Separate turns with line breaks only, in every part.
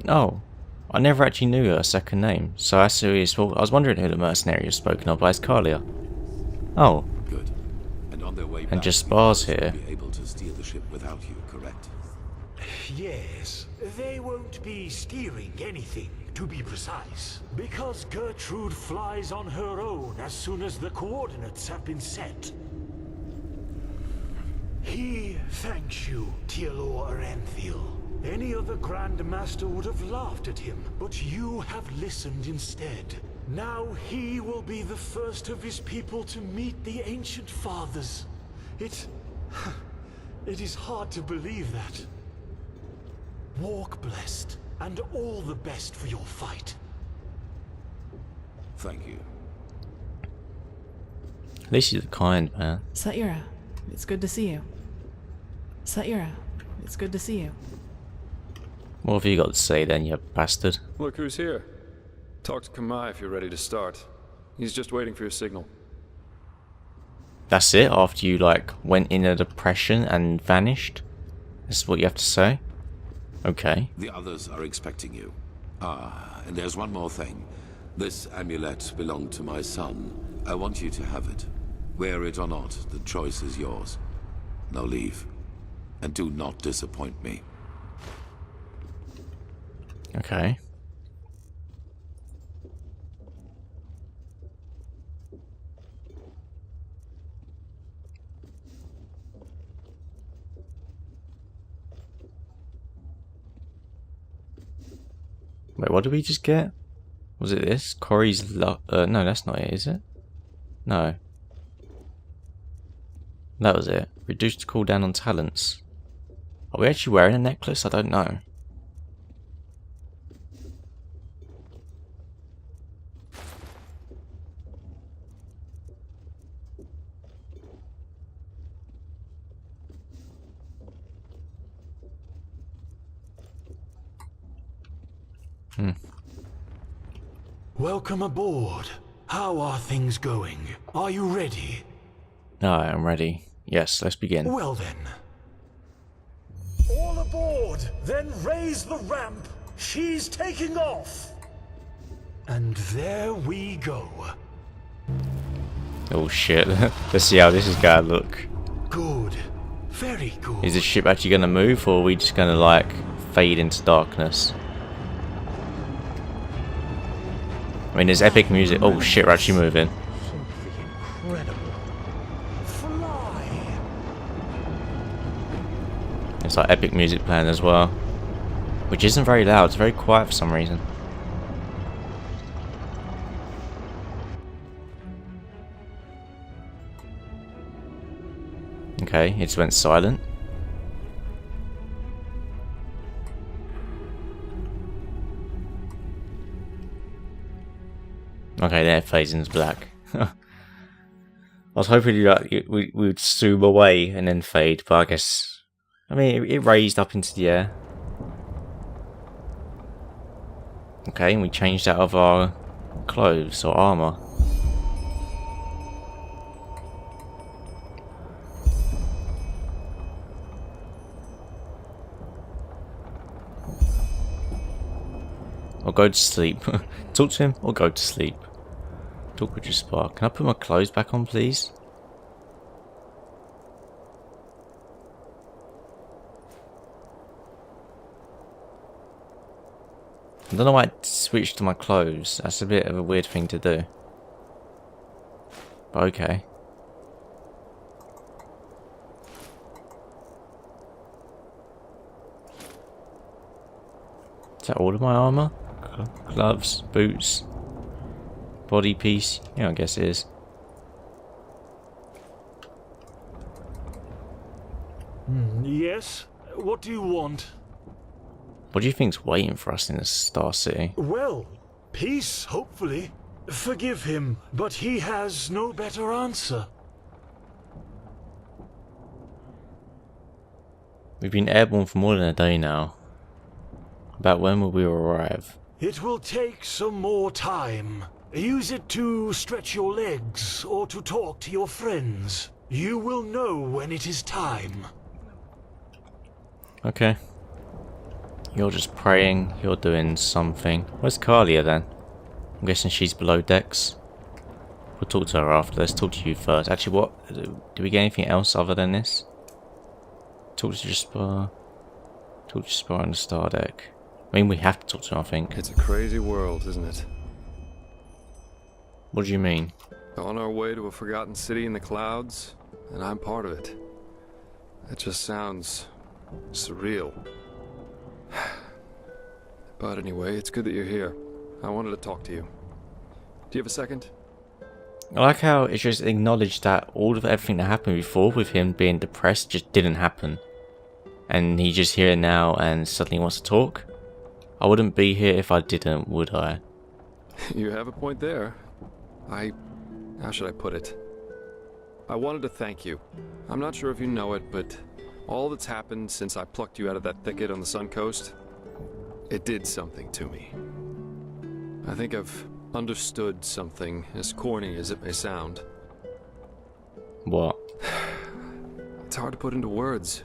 Oh, I never actually knew her second name, so that's who he is. Well, I was wondering who the mercenary was spoken of by. It's Carlia. Oh.
Good. And on their way
And
back,
just Spar's
the others
here.
will be able to steer the ship without you, correct?
Yes, they won't be steering anything, to be precise, because Gertrude flies on her own as soon as the coordinates have been set. He thanks you, Tealor Arenthil. Any other Grand Master would have laughed at him, but you have listened instead. Now he will be the first of his people to meet the Ancient Fathers. It is hard to believe that. Walk blessed, and all the best for your fight.
Thank you.
At least he's a kind man.
Saira, it's good to see you. Saira, it's good to see you.
What have you got to say then, you bastard?
Look who's here. Talk to Kamai if you're ready to start. He's just waiting for your signal.
That's it? After you, like, went in a depression and vanished? This is what you have to say? Okay.
The others are expecting you. Ah, and there's one more thing. This amulet belonged to my son. I want you to have it. Wear it or not, the choice is yours. Now leave. And do not disappoint me.
Okay. Wait, what did we just get? Was it this? Corey's no, that's not it, is it? No. That was it. Reduced cooldown on talents. Are we actually wearing a necklace? I don't know.
Welcome aboard. How are things going? Are you ready?
Alright, I'm ready. Yes, let's begin.
Well then. All aboard! Then raise the ramp! She's taking off! And there we go.
Oh shit. Let's see how this is gonna look.
Good. Very good.
Is the ship actually gonna move, or are we just gonna, like, fade into darkness? I mean, there's epic music. Oh shit, we're actually moving.
Simply incredible. Fly!
It's like epic music playing as well. Which isn't very loud, it's very quiet for some reason. Okay, it just went silent. Okay, there it fades into black. I was hoping we would zoom away and then fade, but I guess... I mean, it raised up into the air. Okay, and we changed out of our clothes or armour. Or go to sleep. Talk to him or go to sleep. Talk with your spark. Can I put my clothes back on, please? I don't know why I switched to my clothes. That's a bit of a weird thing to do. But okay. Is that all of my armour? Gloves, boots, body piece. Yeah, I guess it is.
Yes? What do you want?
What do you think's waiting for us in the Star City?
Well, peace, hopefully. Forgive him, but he has no better answer.
We've been airborne for more than a day now. About when will we arrive?
It will take some more time. Use it to stretch your legs or to talk to your friends. You will know when it is time.
Okay. You're just praying. You're doing something. Where's Kalia then? I'm guessing she's below decks. We'll talk to her after. Let's talk to you first. Actually, what? Do we get anything else other than this? Talk to Jasper. Talk to Jasper on the star deck. I mean, we have to talk to her, I think.
It's a crazy world, isn't it?
What do you mean?
On our way to a forgotten city in the clouds, and I'm part of it. That just sounds surreal. But anyway, it's good that you're here. I wanted to talk to you. Do you have a second?
I like how it's just acknowledged that all of everything that happened before with him being depressed just didn't happen. And he's just here now and suddenly wants to talk. I wouldn't be here if I didn't, would I?
You have a point there. How should I put it? I wanted to thank you. I'm not sure if you know it, but all that's happened since I plucked you out of that thicket on the Sun Coast, it did something to me. I think I've understood something, as corny as it may sound.
What?
It's hard to put into words.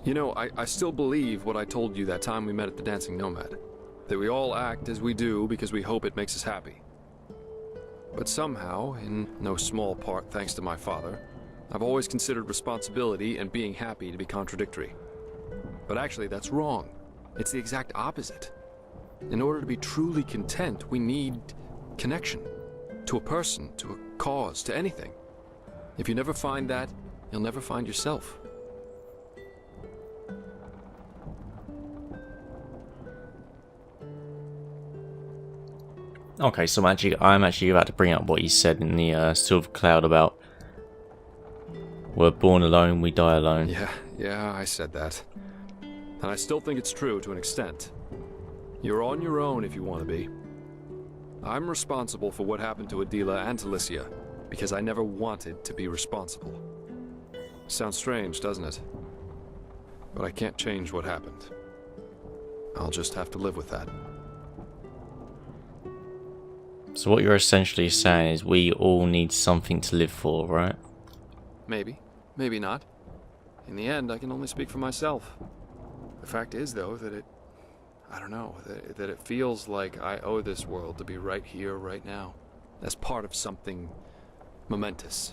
You know, I still believe what I told you that time we met at the Dancing Nomad. That we all act as we do because we hope it makes us happy. But somehow, in no small part thanks to my father, I've always considered responsibility and being happy to be contradictory. But actually, that's wrong. It's the exact opposite. In order to be truly content, we need connection. To a person, to a cause, to anything. If you never find that, you'll never find yourself.
Okay, so I'm actually about to bring up what he said in the Silver Cloud about we're born alone, we die alone.
Yeah, I said that. And I still think it's true to an extent. You're on your own if you want to be. I'm responsible for what happened to Adela and to Licia, because I never wanted to be responsible. Sounds strange, doesn't it? But I can't change what happened. I'll just have to live with that.
So what you're essentially saying is we all need something to live for, right?
Maybe. Maybe not. In the end, I can only speak for myself. The fact is, though, that that it feels like I owe this world to be right here, right now. As part of something momentous.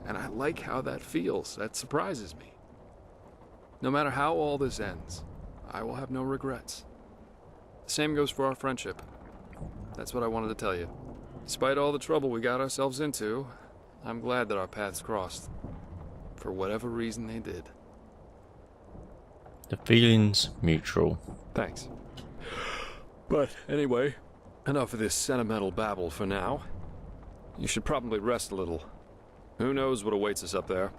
And I like how that feels. That surprises me. No matter how all this ends, I will have no regrets. The same goes for our friendship. That's what I wanted to tell you. Despite all the trouble we got ourselves into, I'm glad that our paths crossed. For whatever reason they did.
The feeling's mutual.
Thanks. But anyway, enough of this sentimental babble for now. You should probably rest a little. Who knows what awaits us up there?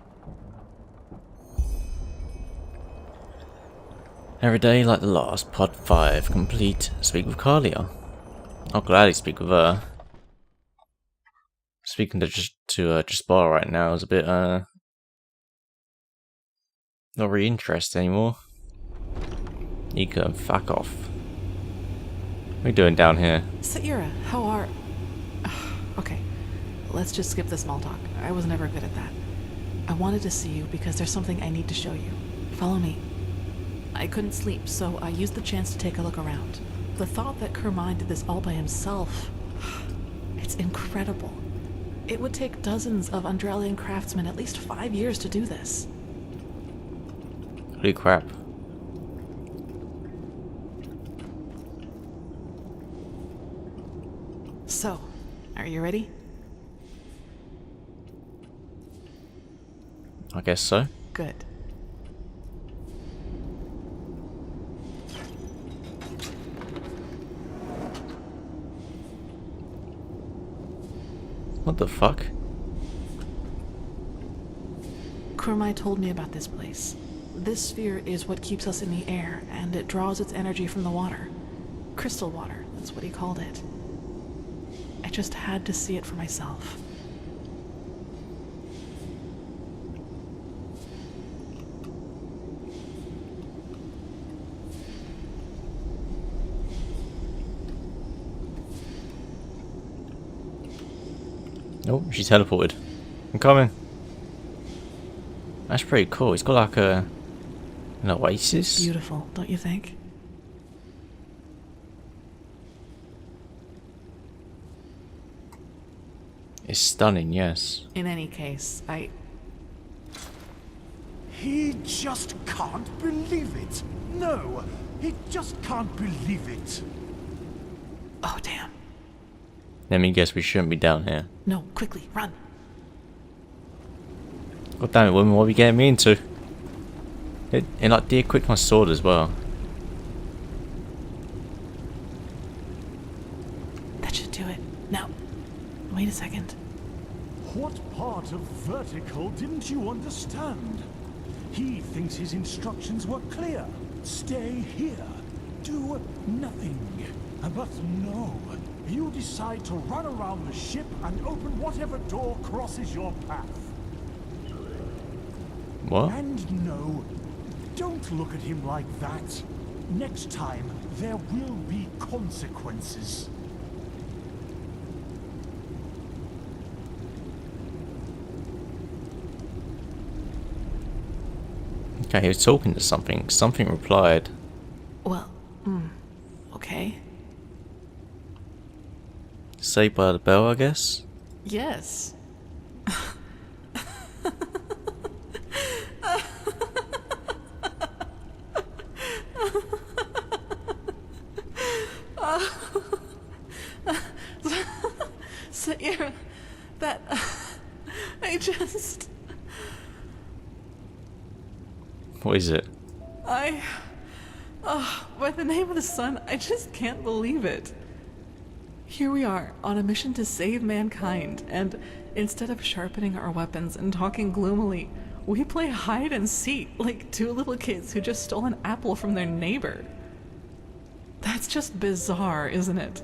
Every day like the last, Pod 5 complete. Speak with Kalia. I'll gladly speak with her. Speaking to Jasper right now is a bit not really interested anymore. You can fuck off. What are you doing down here?
Saira, how are... Okay, let's just skip the small talk. I was never good at that. I wanted to see you because there's something I need to show you. Follow me. I couldn't sleep, so I used the chance to take a look around. The thought that Carmine did this all by himself, it's incredible. It would take dozens of Enderalian craftsmen at least 5 years to do this.
Holy crap.
So, are you ready?
I guess so.
Good.
What the fuck?
Kurmai told me about this place. This sphere is what keeps us in the air, and it draws its energy from the water. Crystal water, that's what he called it. I just had to see it for myself.
Oh, she teleported. I'm coming. That's pretty cool. It's got like an oasis.
Beautiful, don't you think?
It's stunning, yes.
In any case,
He just can't believe it. No, he just can't believe it.
Oh, damn.
Let me guess, we shouldn't be down here.
No, quickly, run.
God damn it, woman, what are we getting me into? And like, de-equip my sword as well.
That should do it. Now, wait a second.
What part of vertical didn't you understand? He thinks his instructions were clear. Stay here. Do nothing. But no. You decide to run around the ship and open whatever door crosses your path.
What?
And no, don't look at him like that. Next time, there will be consequences.
Okay, he was talking to something. Something replied.
Well, okay.
Saved by the bell, I guess?
Yes. So, yeah, that... I just...
What is it?
By the name of the sun, I just can't believe it. Here we are, on a mission to save mankind, and instead of sharpening our weapons and talking gloomily, we play hide and seek like two little kids who just stole an apple from their neighbor. That's just bizarre, isn't it?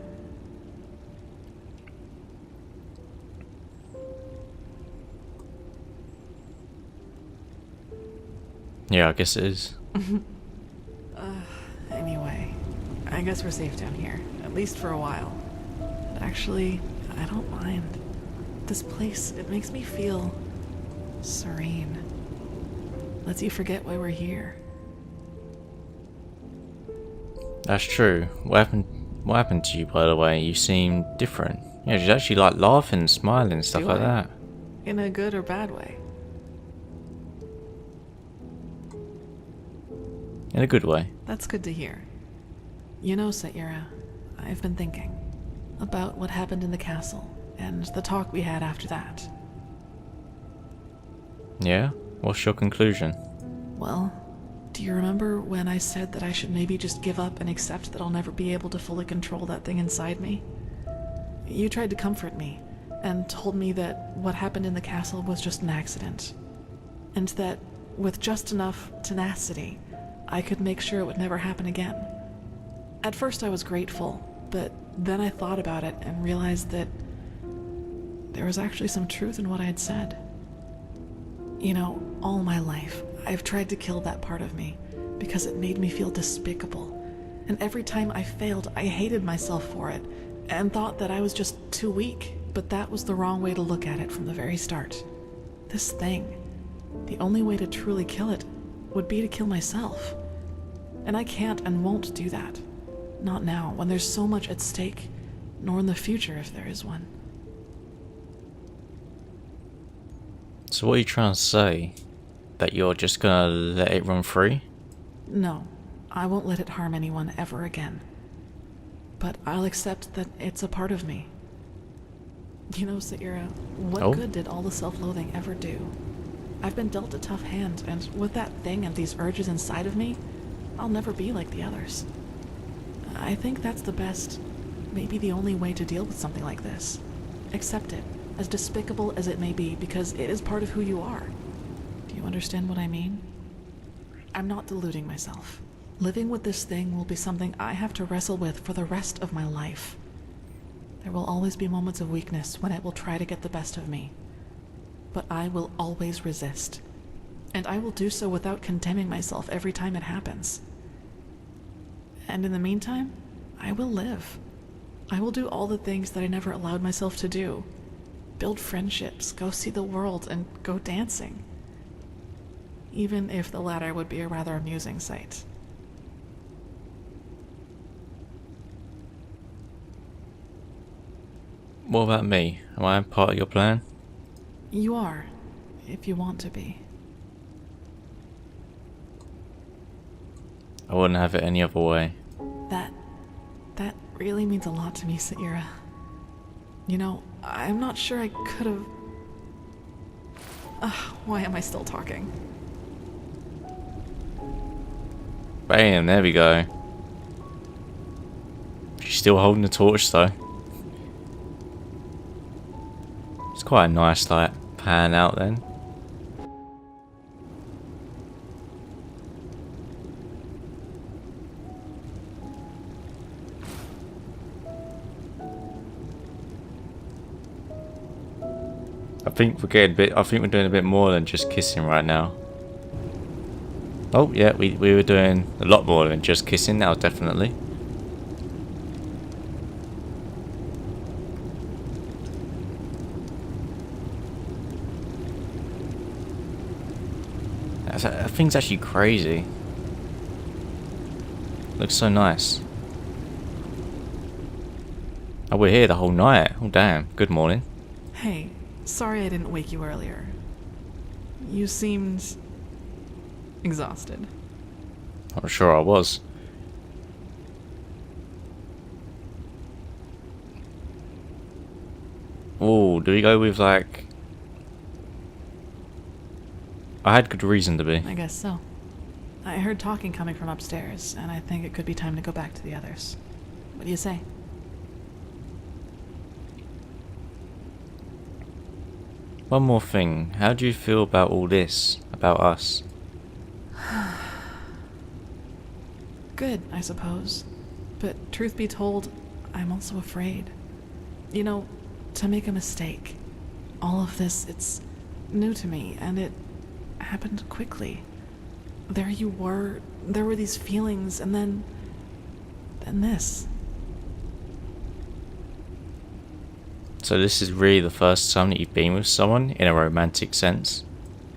Yeah, I guess it is.
Anyway, I guess we're safe down here, at least for a while. But actually, I don't mind. This place, it makes me feel serene. Lets you forget why we're here.
That's true. What happened to you, by the way? You seem different. Yeah, she's actually like laughing, smiling, stuff
Do
like
I?
that.
In a good or bad way.
In a good way.
That's good to hear. You know, Saira, I've been thinking about what happened in the castle and the talk we had after that.
Yeah? What's your conclusion?
Well, do you remember when I said that I should maybe just give up and accept that I'll never be able to fully control that thing inside me? You tried to comfort me and told me that what happened in the castle was just an accident, and that with just enough tenacity, I could make sure it would never happen again. At first I was grateful, but then I thought about it and realized that there was actually some truth in what I had said. You know, all my life, I've tried to kill that part of me because it made me feel despicable. And every time I failed, I hated myself for it and thought that I was just too weak, but that was the wrong way to look at it from the very start. This thing, the only way to truly kill it would be to kill myself. And I can't and won't do that. Not now, when there's so much at stake, nor in the future if there is one.
So what are you trying to say? That you're just gonna let it run free?
No, I won't let it harm anyone ever again. But I'll accept that it's a part of me. You know, Saira, what good did all the self-loathing ever do? I've been dealt a tough hand, and with that thing and these urges inside of me, I'll never be like the others. I think that's the best, maybe the only way to deal with something like this. Accept it, as despicable as it may be, because it is part of who you are. Do you understand what I mean? I'm not deluding myself. Living with this thing will be something I have to wrestle with for the rest of my life. There will always be moments of weakness when it will try to get the best of me. But I will always resist. And I will do so without condemning myself every time it happens. And in the meantime, I will live. I will do all the things that I never allowed myself to do. Build friendships, go see the world, and go dancing. Even if the latter would be a rather amusing sight.
What about me? Am I part of your plan?
You are, if you want to be.
I wouldn't have it any other way.
That really means a lot to me, Saira. You know, I'm not sure I could have... why am I still talking?
Bam, there we go. She's still holding the torch though. It's quite a nice like pan out then. I think we're doing a bit more than just kissing right now. Oh yeah, we were doing a lot more than just kissing now, definitely. That thing's actually crazy. Looks so nice. Oh, we're here the whole night. Oh damn, good morning.
Hey, sorry I didn't wake you earlier. You seemed... exhausted.
I'm sure I was. Oh, do we go with like... I had good reason to be.
I guess so. I heard talking coming from upstairs, and I think it could be time to go back to the others. What do you say?
One more thing. How do you feel about all this? About us?
Good, I suppose. But truth be told, I'm also afraid. You know, to make a mistake. All of this, it's new to me, and it happened quickly. There you were, there were these feelings, and then this.
So this is really the first time that you've been with someone in a romantic sense?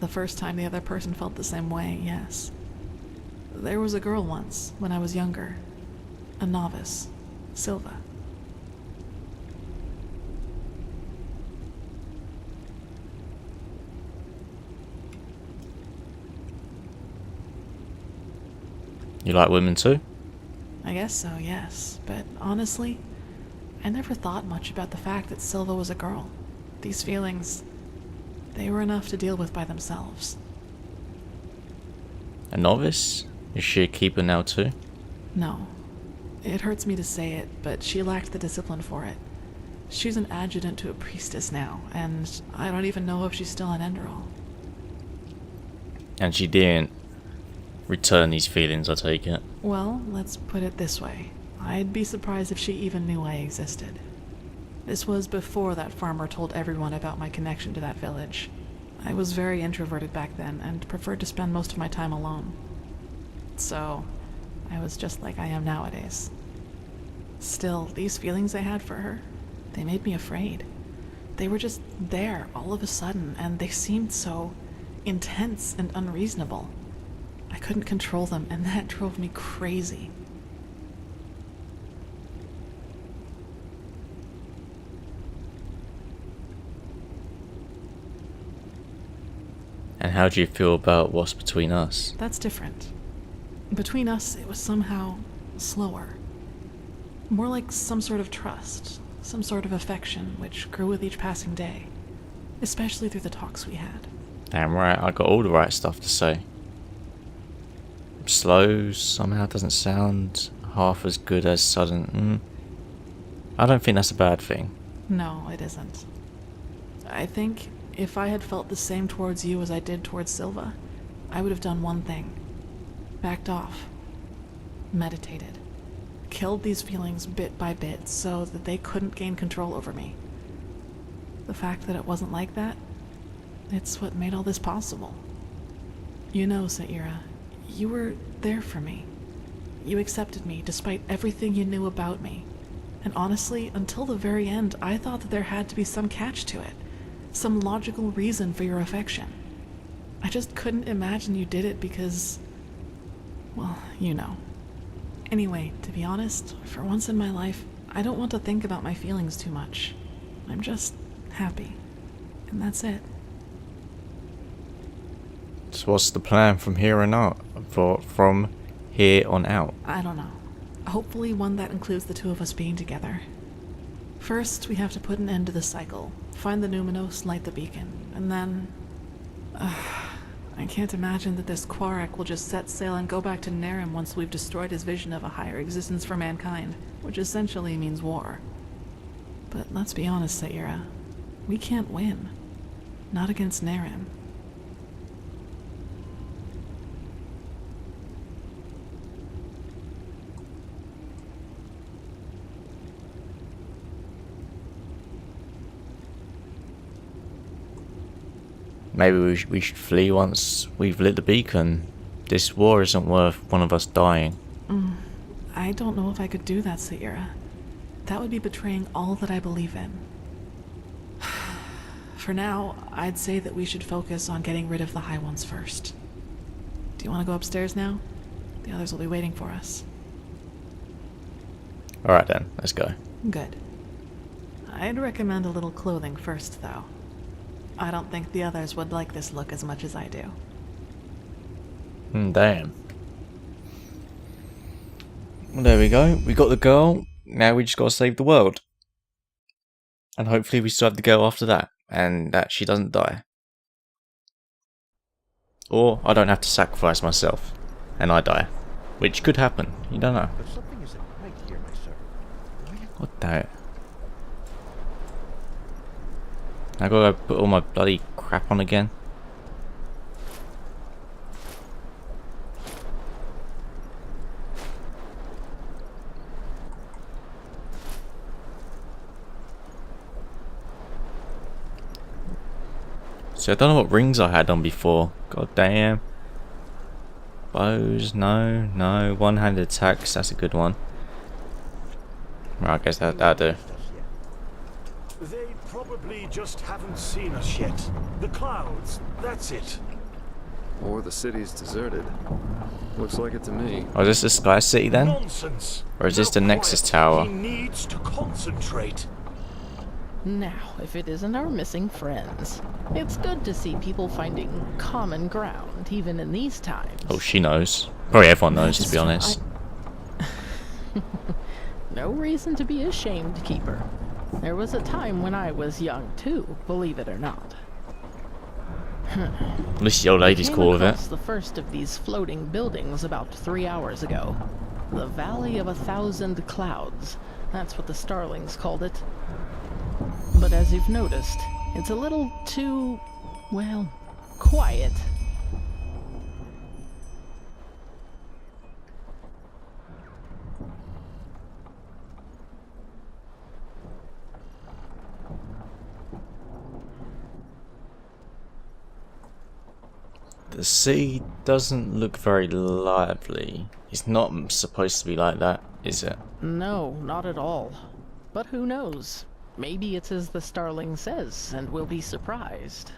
The first time the other person felt the same way, yes. There was a girl once, when I was younger. A novice. Silva.
You like women too?
I guess so, yes. But honestly, I never thought much about the fact that Silva was a girl. These feelings, they were enough to deal with by themselves.
A novice? Is she a keeper now too?
No. It hurts me to say it, but she lacked the discipline for it. She's an adjutant to a priestess now, and I don't even know if she's still an Enderal.
And she didn't return these feelings, I take it.
Well, let's put it this way. I'd be surprised if she even knew I existed. This was before that farmer told everyone about my connection to that village. I was very introverted back then and preferred to spend most of my time alone. So, I was just like I am nowadays. Still, these feelings I had for her, they made me afraid. They were just there all of a sudden, and they seemed so intense and unreasonable. I couldn't control them, and that drove me crazy.
And how do you feel about what's between us?
That's different. Between us, it was somehow slower. More like some sort of trust, some sort of affection, which grew with each passing day. Especially through the talks we had.
Damn right, I got all the right stuff to say. Slow somehow doesn't sound half as good as sudden. I don't think that's a bad thing.
No, it isn't. I think if I had felt the same towards you as I did towards Silva, I would have done one thing. Backed off. Meditated. Killed these feelings bit by bit so that they couldn't gain control over me. The fact that it wasn't like that, it's what made all this possible. You know, Saira, you were there for me. You accepted me despite everything you knew about me. And honestly, until the very end, I thought that there had to be some catch to it. Some logical reason for your affection. I just couldn't imagine you did it because... well, you know. Anyway, to be honest, for once in my life, I don't want to think about my feelings too much. I'm just happy. And that's it.
So what's the plan from here on out? From here on out?
I don't know. Hopefully one that includes the two of us being together. First, we have to put an end to the cycle, find the Numinos, light the beacon, and then... I can't imagine that this Quarak will just set sail and go back to Narim once we've destroyed his vision of a higher existence for mankind, which essentially means war. But let's be honest, Saira. We can't win. Not against Narim.
Maybe we should flee once we've lit the beacon. This war isn't worth one of us dying.
I don't know if I could do that, Saira. That would be betraying all that I believe in. For now, I'd say that we should focus on getting rid of the High Ones first. Do you want to go upstairs now? The others will be waiting for us.
Alright then, let's go.
Good. I'd recommend a little clothing first, though. I don't think the others would like this look as much as I do.
Damn. Well, there we go. We got the girl. Now we just gotta save the world. And hopefully we still have the girl after that. And that she doesn't die. Or I don't have to sacrifice myself. And I die. Which could happen. You don't know.
But something isn't right here, my sir.
What the... I gotta put all my bloody crap on again. So I don't know what rings I had on before. God damn. Bows, no. One-handed attacks, that's a good one. Right, I guess that'll do.
They probably just haven't seen us yet. The clouds, that's it.
Or the city's deserted. Looks like it to me.
Oh, is this the Sky City then?
Nonsense.
Or is this the
Now
Nexus
quiet.
Tower?
He needs to concentrate.
Now, if it isn't our missing friends. It's good to see people finding common ground, even in these times.
Oh, she knows. Probably everyone knows, to be honest.
No reason to be ashamed, Keeper. There was a time when I was young, too, believe it or not.
At least the old lady's cool with it.
The first of these floating buildings about 3 hours ago. The Valley of 1,000 Clouds. That's what the Starlings called it. But as you've noticed, it's a little too, well, quiet.
The sea doesn't look very lively. It's not supposed to be like that, is it?
No, not at all. But who knows? Maybe it's as the Starling says, and we'll be surprised.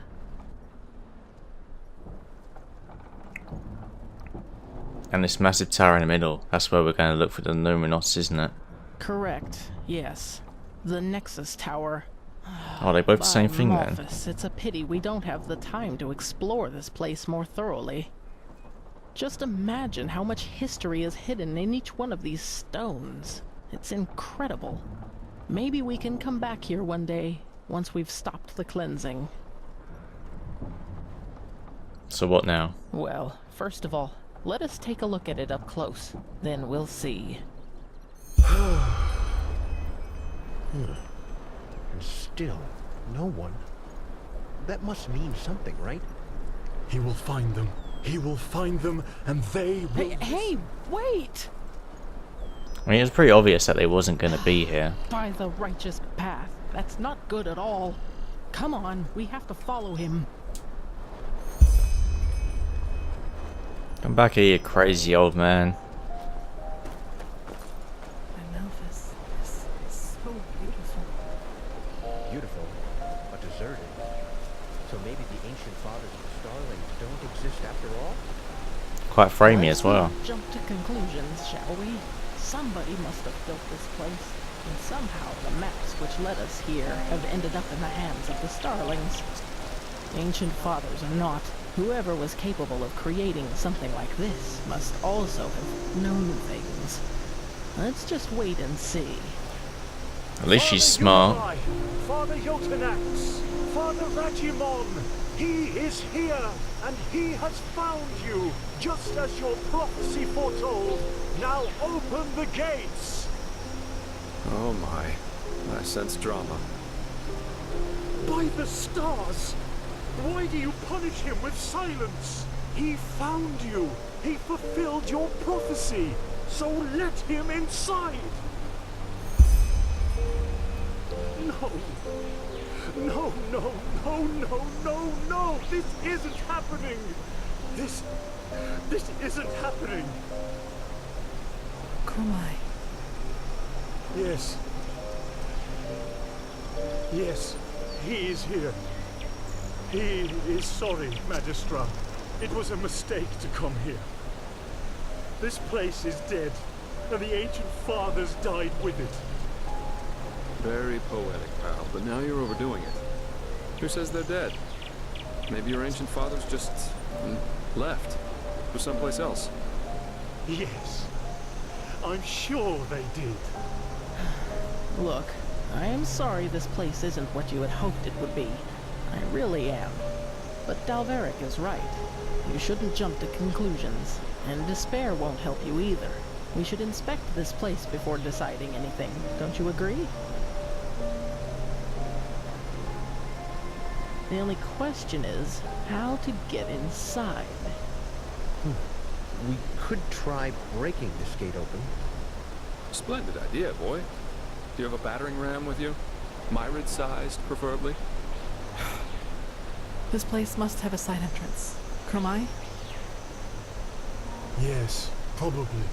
And this massive tower in the middle, that's where we're going to look for the Numinos, isn't it?
Correct, yes. The Nexus Tower.
Oh, they both the same
By
thing then?
Malphus, it's a pity we don't have the time to explore this place more thoroughly. Just imagine how much history is hidden in each one of these stones. It's incredible. Maybe we can come back here one day, once we've stopped the cleansing.
So what now?
Well, first of all, let us take a look at it up close. Then we'll see.
And still, no one. That must mean something, right?
He will find them. He will find them, and they will...
Hey, wait!
I mean, it was pretty obvious that they wasn't going to be here.
By the righteous path. That's not good at all. Come on, we have to follow him.
Come back here, you crazy old man.
Memphis is so beautiful.
Beautiful, but deserted. So maybe the ancient fathers of the Starlings don't exist after all?
Quite framey as well.
Let's not jump to conclusions, shall we? Somebody must have built this place. And somehow the maps which led us here have ended up in the hands of the Starlings. Ancient fathers or not, whoever was capable of creating something like this must also have known things. Let's just wait and see.
At least she's smart.
Father Jotanax, Father Rajimon, he is here, and he has found you, just as your prophecy foretold. Now open the gates!
Oh my. I sense drama.
By the stars! Why do you punish him with silence? He found you. He fulfilled your prophecy. So let him inside. No. No, no, no, no, no, no. This isn't happening. This isn't happening.
Kurmai.
Yes. Yes, he is here. He is sorry, Magistra. It was a mistake to come here. This place is dead, and the ancient fathers died with it.
Very poetic, pal, but now you're overdoing it. Who says they're dead? Maybe your ancient fathers just left for someplace else.
Yes, I'm sure they did.
Look, I am sorry this place isn't what you had hoped it would be. I really am. But Dalveric is right. You shouldn't jump to conclusions, and despair won't help you either. We should inspect this place before deciding anything, don't you agree? The only question is how to get inside.
We could try breaking this gate open.
Splendid idea, boy. Do you have a battering ram with you? Myrid-sized, preferably?
This place must have a side entrance. Kurmai?
Yes, probably.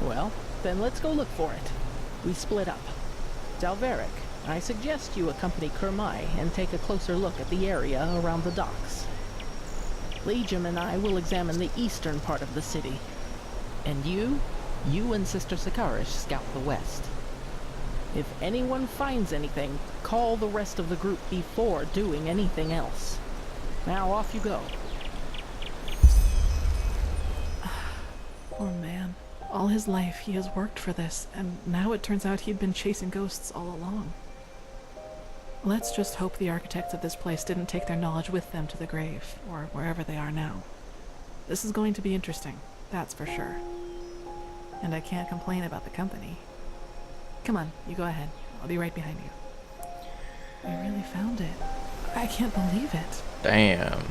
Well, then let's go look for it. We split up. Dalveric, I suggest you accompany Kurmai and take a closer look at the area around the docks. Legion and I will examine the eastern part of the city. And you and Sister Sakarish scout the west. If anyone finds anything, call the rest of the group before doing anything else. Now off you go.
Poor man. All his life he has worked for this, and now it turns out he'd been chasing ghosts all along. Let's just hope the architects of this place didn't take their knowledge with them to the grave, or wherever they are now. This is going to be interesting, that's for sure. And I can't complain about the company. Come on, you go ahead. I'll be right behind you. I really found it. I can't believe it.
Damn.